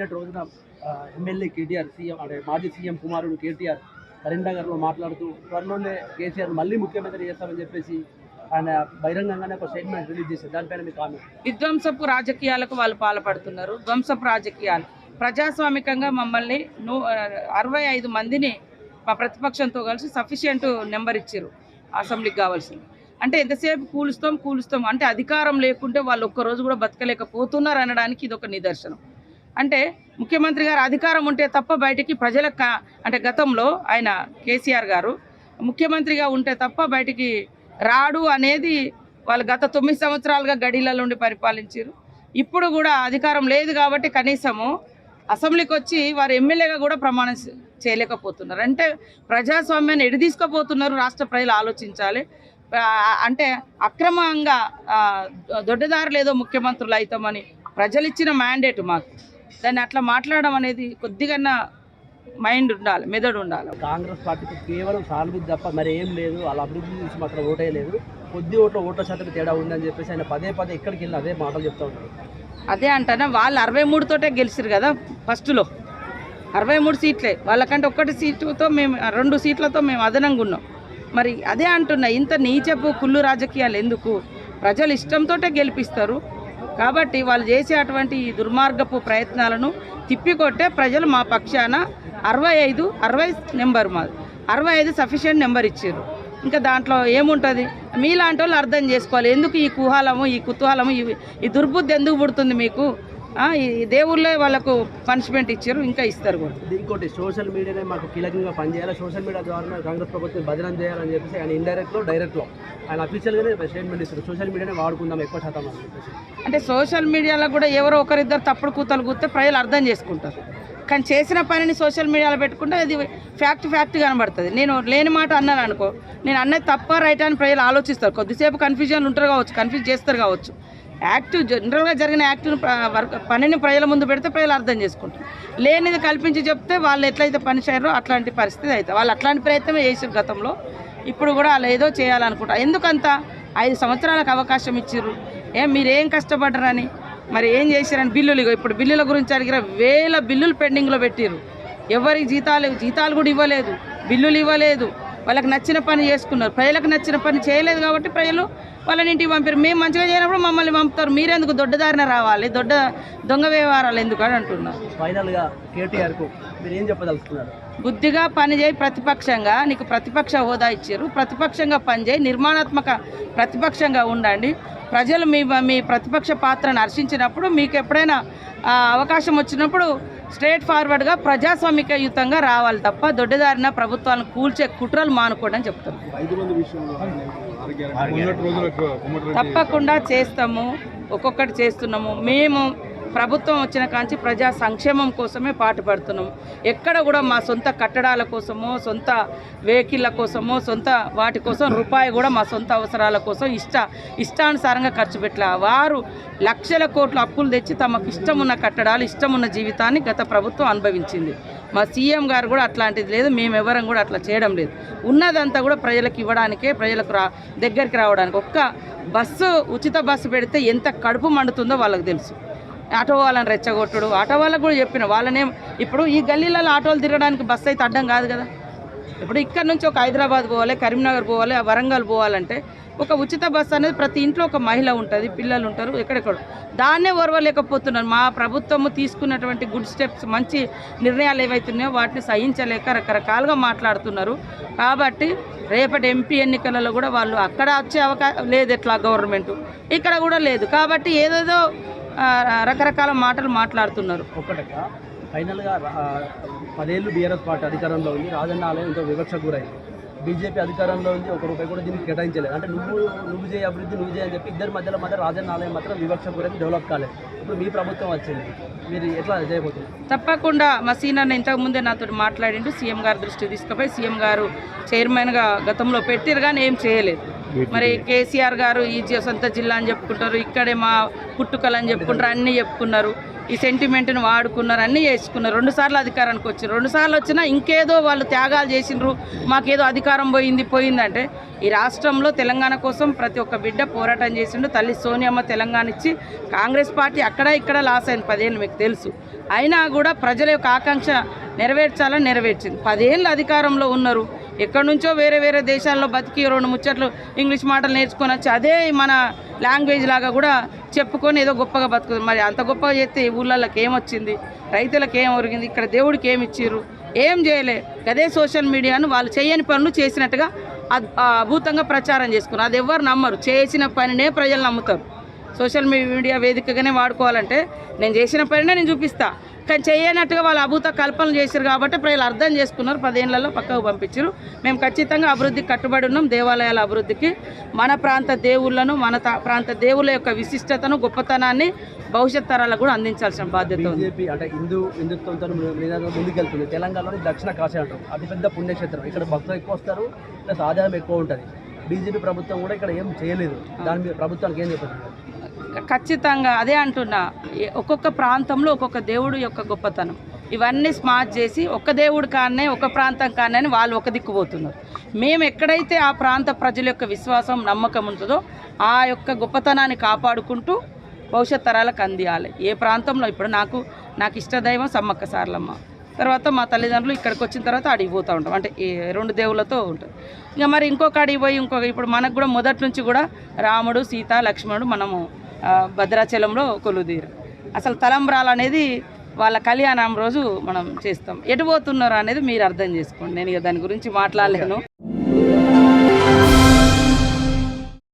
నిన్నటి రోజున MLA KTR CM అంటే మాజీ సీఎం కుమారుడు కేటీఆర్ కరీంనగర్లో మాట్లాడుతూ త్వరలోనే కేసీఆర్ మళ్ళీ ముఖ్యమంత్రి చేస్తామని చెప్పేసి ఆయన బహిరంగంగానే ఒక స్టేట్మెంట్ రిలీజ్ చేశారు. దానిపైన మీ కామెంట్. విధ్వంసపు రాజకీయాలకు వాళ్ళు పాల్పడుతున్నారు. ధ్వంసపు రాజకీయాలు. ప్రజాస్వామికంగా మమ్మల్ని 65 మందిని మా ప్రతిపక్షంతో కలిసి సఫిషియంట్ నెంబర్ ఇచ్చారు అసెంబ్లీకి కావాల్సింది. అంటే ఎంతసేపు కూలుస్తాం అంటే అధికారం లేకుంటే వాళ్ళు ఒక్కరోజు కూడా బతకలేకపోతున్నారు అనడానికి ఇది ఒక నిదర్శనం. అంటే ముఖ్యమంత్రి గారు అధికారం ఉంటే తప్ప బయటికి ప్రజలకు అంటే గతంలో ఆయన కేసీఆర్ గారు ముఖ్యమంత్రిగా ఉంటే తప్ప బయటికి రాడు అనేది వాళ్ళు గత 9 సంవత్సరాలుగా గడిలలో ఉండి పరిపాలించారు. ఇప్పుడు కూడా అధికారం లేదు కాబట్టి కనీసము అసెంబ్లీకి వచ్చి వారు ఎమ్మెల్యేగా కూడా ప్రమాణం చేయలేకపోతున్నారు. అంటే ప్రజాస్వామ్యాన్ని ఎడి తీసుకుపోతున్నారు. రాష్ట్ర ప్రజలు ఆలోచించాలి. అంటే అక్రమంగా దొడ్డదారులు ఏదో ముఖ్యమంత్రులు అవుతామని ప్రజలు ఇచ్చిన మ్యాండేట్ మాకు. దాన్ని అట్లా మాట్లాడడం అనేది కొద్దిగా మైండ్ ఉండాలి, మెదడు ఉండాలి. కాంగ్రెస్ పార్టీకి కేవలం సానుభూతి తప్ప మరి ఏం లేదు. వాళ్ళ అభివృద్ధి నుంచి మాత్రం ఓటే లేదు. కొద్ది ఓట్ల శాతం తేడా ఉందని చెప్పేసి ఆయన పదే ఎక్కడికి వెళ్ళి అదే మాటలు చెప్తా ఉంటారు. అదే అంటానా, వాళ్ళు 63 తోటే గెలిచారు కదా ఫస్ట్లో. 63 సీట్లే వాళ్ళకంటే 1 సీటుతో మేము 2 సీట్లతో మేము అదనంగా ఉన్నాం. మరి అదే అంటున్నా, ఇంత నీచపు కుళ్ళు రాజకీయాలు ఎందుకు? ప్రజలు ఇష్టంతో గెలిపిస్తారు కాబట్టి వాళ్ళు చేసే అటువంటి దుర్మార్గపు ప్రయత్నాలను తిప్పికొట్టే ప్రజలు మా పక్షాన 60 నెంబర్ మాది 65 సఫిషియెంట్ నెంబర్ ఇచ్చారు. ఇంకా దాంట్లో ఏముంటుంది? మీలాంటి వాళ్ళు అర్థం చేసుకోవాలి. ఎందుకు ఈ కుహాలము, ఈ కుతూహలము, ఈ దుర్బుద్ధి ఎందుకు పుడుతుంది మీకు? ఈ దేవుళ్ళే వాళ్ళకు పనిష్మెంట్ ఇచ్చారు, ఇంకా ఇస్తారు కూడా. ఇంకోటి, సోషల్ మీడియానే మాకు కీలకంగా పనిచేయాలి. సోషల్ మీడియా ద్వారా కాంగ్రెస్ ప్రభుత్వం బదనం చేయాలని చెప్పేసి ఆయన ఇండైరెక్ట్లో డైరెక్ట్లో ఆయన అఫీషియల్గానే స్టేట్మెంట్ ఇస్తారు. సోషల్ మీడియానే వాడుకుందాం ఎక్కువ శాతం అని చెప్పేసి. అంటే సోషల్ మీడియాలో కూడా ఎవరో ఒకరిద్దరు తప్పుడు కూతలు కూస్తే ప్రజలు అర్థం చేసుకుంటారు. కానీ చేసిన పనిని సోషల్ మీడియాలో పెట్టుకుంటే అది ఫ్యాక్ట్ కనబడుతుంది. నేను లేని మాట అన్నాను అనుకో, నేను అన్నది తప్ప రైట్ అని ప్రజలు ఆలోచిస్తారు. కొద్దిసేపు కన్ఫ్యూజన్ ఉంటారు కావచ్చు, కన్ఫ్యూజ్ చేస్తారు కావచ్చు. జనరల్గా జరిగిన పనిని ప్రజల ముందు పెడితే ప్రజలు అర్థం చేసుకుంటారు. లేనిది కల్పించి చెప్తే వాళ్ళు ఎట్లయితే పని చేయరో అట్లాంటి పరిస్థితి అవుతుంది. వాళ్ళు అట్లాంటి ప్రయత్నమే చేసారు గతంలో. ఇప్పుడు కూడా వాళ్ళు ఏదో చేయాలనుకుంటారు. ఎందుకంత 5 సంవత్సరాలకు అవకాశం ఇచ్చారు. మీరేం కష్టపడ్డరని, మరి ఏం చేశారని బిల్లులు, ఇప్పుడు బిల్లుల గురించి అడిగిన 1000 బిల్లులు పెండింగ్లో పెట్టారు. ఎవరికి జీతాలు కూడా ఇవ్వలేదు, బిల్లులు ఇవ్వలేదు. వాళ్ళకి నచ్చిన పని చేసుకున్నారు. ప్రజలకు నచ్చిన పని చేయలేదు కాబట్టి ప్రజలు వాళ్ళని ఇంటికి పంపారు. మేము మంచిగా చేయనప్పుడు మమ్మల్ని పంపుతారు. మీరెందుకు దొడ్డదారిన రావాలి, దొంగ వ్యవహారాలు ఎందుకు అని అంటున్నారు. ఫైనల్గా కేటీఆర్కు మీరు ఏం చెప్పదలుచుకున్నారు? బుద్ధిగా పనిచేయి. ప్రతిపక్షంగా నీకు ప్రతిపక్ష హోదా ఇచ్చారు. ప్రతిపక్షంగా పనిచేయి, నిర్మాణాత్మక ప్రతిపక్షంగా ఉండండి. ప్రజలు మీ ప్రతిపక్ష పాత్రను హర్షించినప్పుడు మీకు ఎప్పుడైనా అవకాశం వచ్చినప్పుడు స్ట్రేట్ ఫార్వర్డ్గా ప్రజాస్వామికయుతంగా రావాలి తప్ప దొడ్డిదారిన ప్రభుత్వాలను కూల్చే కుట్రలు మానుకోండి అని చెప్తారు. తప్పకుండా చేస్తాము, ఒక్కొక్కటి చేస్తున్నాము. మేము ప్రభుత్వం వచ్చిన కాంచి ప్రజా సంక్షేమం కోసమే పాటుపడుతున్నాము. ఎక్కడ కూడా మా సొంత కట్టడాల కోసమో, సొంత వెహికల్ల కోసమో, సొంత వాటి కోసం రూపాయి కూడా మా సొంత అవసరాల కోసం ఇష్టానుసారంగా ఖర్చు పెట్టలే. వారు లక్షల కోట్ల అప్పులు తెచ్చి తమకు ఇష్టమున్న కట్టడాలు, ఇష్టమున్న జీవితాన్ని గత ప్రభుత్వం అనుభవించింది. మా సీఎం గారు కూడా అట్లాంటిది లేదు. మేమెవరం కూడా అట్లా చేయడం లేదు. ఉన్నదంతా కూడా ప్రజలకు ఇవ్వడానికే, ప్రజలకు దగ్గరికి రావడానికి. ఒక్క బస్సు, ఉచిత బస్సు పెడితే ఎంత కడుపు మండుతుందో వాళ్ళకి తెలుసు. ఆటో వాళ్ళని రెచ్చగొట్టుడు, ఆటో వాళ్ళకు కూడా చెప్పిన వాళ్ళనేం. ఇప్పుడు ఈ గల్లీలలో ఆటోలు తిరగడానికి బస్సు అయితే అడ్డం కాదు కదా. ఇప్పుడు ఇక్కడ నుంచి ఒక హైదరాబాద్ పోవాలి, కరీంనగర్ పోవాలి, వరంగల్ పోవాలంటే ఒక ఉచిత బస్సు అనేది ప్రతి ఇంట్లో ఒక మహిళ ఉంటుంది, పిల్లలు ఉంటారు, ఎక్కడెక్కడ. దాన్నే ఓర్వలేకపోతున్నారు. మా ప్రభుత్వము తీసుకున్నటువంటి గుడ్ స్టెప్స్, మంచి నిర్ణయాలు ఏవైతున్నాయో వాటిని సహించలేక రకరకాలుగా మాట్లాడుతున్నారు. కాబట్టి రేపటి ఎంపీ ఎన్నికలలో కూడా వాళ్ళు అక్కడ వచ్చే అవకాశం లేదు. ఎట్లా గవర్నమెంట్ ఇక్కడ కూడా లేదు. కాబట్టి ఏదేదో రకరకాల మాటలు మాట్లాడుతున్నారు. ఒక్కటగా ఫైనల్గా 10 ఏళ్ళు బీఆర్ఎస్ పార్టీ అధికారంలో ఉంది. రాజన్న ఆలయం ఎంతో వివక్షకు గురైంది. బీజేపీ అధికారంలో ఉంది, ₹1 కూడా దీనికి కేటాయించలేదు. అంటే నువ్వు చేయ అభివృద్ధి, నువ్వు చేయని చెప్పి ఇద్దరి మధ్య రాజన్న ఆలయం మాత్రం వివక్షకు గురైంది, డెవలప్ కాలేదు. ఇప్పుడు మీ ప్రభుత్వం వచ్చింది, మీరు ఎట్లా చేయబోతుంది? తప్పకుండా మా సీనియర్ ఇంతకుముందే నాతో మాట్లాడిండు. సీఎం గారి దృష్టి తీసుకుపోయి సీఎం గారు చైర్మన్గా గతంలో పెట్టారు కానీ ఏం చేయలేదు. మరి కేసీఆర్ గారు ఈ సొంత జిల్లా అని చెప్పుకుంటారు, ఇక్కడే మా పుట్టుకలు అని చెప్పుకుంటారు, అన్నీ చెప్పుకున్నారు. ఈ సెంటిమెంట్ని వాడుకున్నారు, అన్నీ చేసుకున్నారు. 2 సార్లు అధికారానికి వచ్చారు. 2 సార్లు వచ్చినా ఇంకేదో వాళ్ళు త్యాగాలు చేసిండ్రు, మాకేదో అధికారం పోయిందంటే ఈ రాష్ట్రంలో తెలంగాణ కోసం ప్రతి ఒక్క బిడ్డ పోరాటం చేసిండు. తల్లి సోనియమ్మ తెలంగాణ ఇచ్చి కాంగ్రెస్ పార్టీ అక్కడ ఇక్కడ లాస్ అయింది 10 ఏళ్ళు, మీకు తెలుసు. అయినా కూడా ప్రజల యొక్క ఆకాంక్ష నెరవేర్చాలని నెరవేర్చింది. 10 ఏళ్ళు అధికారంలో ఉన్నారు. ఎక్కడి నుంచో వేరే వేరే దేశాల్లో బతికి 2 ముచ్చట్లు ఇంగ్లీష్ మాటలు నేర్చుకొని వచ్చి అదే మన లాంగ్వేజ్ లాగా కూడా చెప్పుకొని ఏదో గొప్పగా బతుకుతుంది. మరి అంత గొప్పగా చేస్తే ఈ ఊళ్ళకి ఏమొచ్చింది, రైతులకు ఏం ఒరిగింది, ఇక్కడ దేవుడికి ఏమి ఇచ్చిర్రు, ఏం చేయలే. అదే సోషల్ మీడియాను వాళ్ళు చేయని పనులు చేసినట్టుగా అభూతంగా ప్రచారం చేసుకున్నారు. అది ఎవరు నమ్మరు. చేసిన పనినే ప్రజలు నమ్ముతారు. సోషల్ మీడియా వేదికగానే వాడుకోవాలంటే నేను చేసిన పనినే నేను చూపిస్తా, కానీ చేయనట్టుగా వాళ్ళు అభూత కల్పనలు చేశారు కాబట్టి ప్రజలు అర్థం చేసుకున్నారు. 10 ఏళ్లలో పక్కకు పంపించారు. మేము ఖచ్చితంగా అభివృద్ధికి కట్టుబడి ఉన్నాం. దేవాలయాల అభివృద్ధికి, మన ప్రాంత దేవుళ్ళను, మన ప్రాంత దేవుళ్ళ యొక్క విశిష్టతను, గొప్పతనాన్ని భవిష్యత్ తరాలకు కూడా అందించాల్సిన బాధ్యత ఉంది. బీజేపీ అంటే హిందుత్వంతో ముందుకెళ్తుంది. తెలంగాణలోని దక్షిణ కాశీ అంటారు, అతిపెద్ద పుణ్యక్షేత్రం. ఇక్కడ భక్తులు ఎక్కువ వస్తారు, ప్లస్ ఆదాయం ఎక్కువ ఉంటుంది. బీజేపీ ప్రభుత్వం కూడా ఇక్కడ ఏం చేయలేదు. దాని మీద ప్రభుత్వానికి ఏం చెప్పారు? ఖచ్చితంగా అదే అంటున్నా, ఒక్కొక్క ప్రాంతంలో ఒక్కొక్క దేవుడు యొక్క గొప్పతనం ఇవన్నీ స్మార్ట్ చేసి ఒక్క దేవుడు కానే ఒక ప్రాంతం కానే అని వాళ్ళు ఒక దిక్కు పోతున్నారు. మేము ఎక్కడైతే ఆ ప్రాంత ప్రజల యొక్క విశ్వాసం నమ్మకం ఉంటుందో ఆ యొక్క గొప్పతనాన్ని కాపాడుకుంటూ భవిష్యత్ తరాలకు అందియాలి. ఏ ప్రాంతంలో ఇప్పుడు నాకు ఇష్టదైవం సమ్మక్క సారలమ్మ, తర్వాత మా తల్లిదండ్రులు ఇక్కడికి వచ్చిన తర్వాత అడిగి పోతూ ఉంటాం, అంటే ఈ 2 దేవుళ్ళతో ఉంటుంది. ఇక మరి ఇంకొక అడిగి పోయి ఇప్పుడు మనకు కూడా మొదటి నుంచి కూడా రాముడు, సీత, లక్ష్మణుడు మనము భద్రాచలంలో కొలుదీరు. అసలు తలంబ్రాలు అనేది వాళ్ళ కళ్యాణం రోజు మనం చేస్తాం. ఎటు పోతున్నారు అనేది మీరు అర్థం చేసుకోండి. నేను ఇక దాని గురించి మాట్లాడలేను.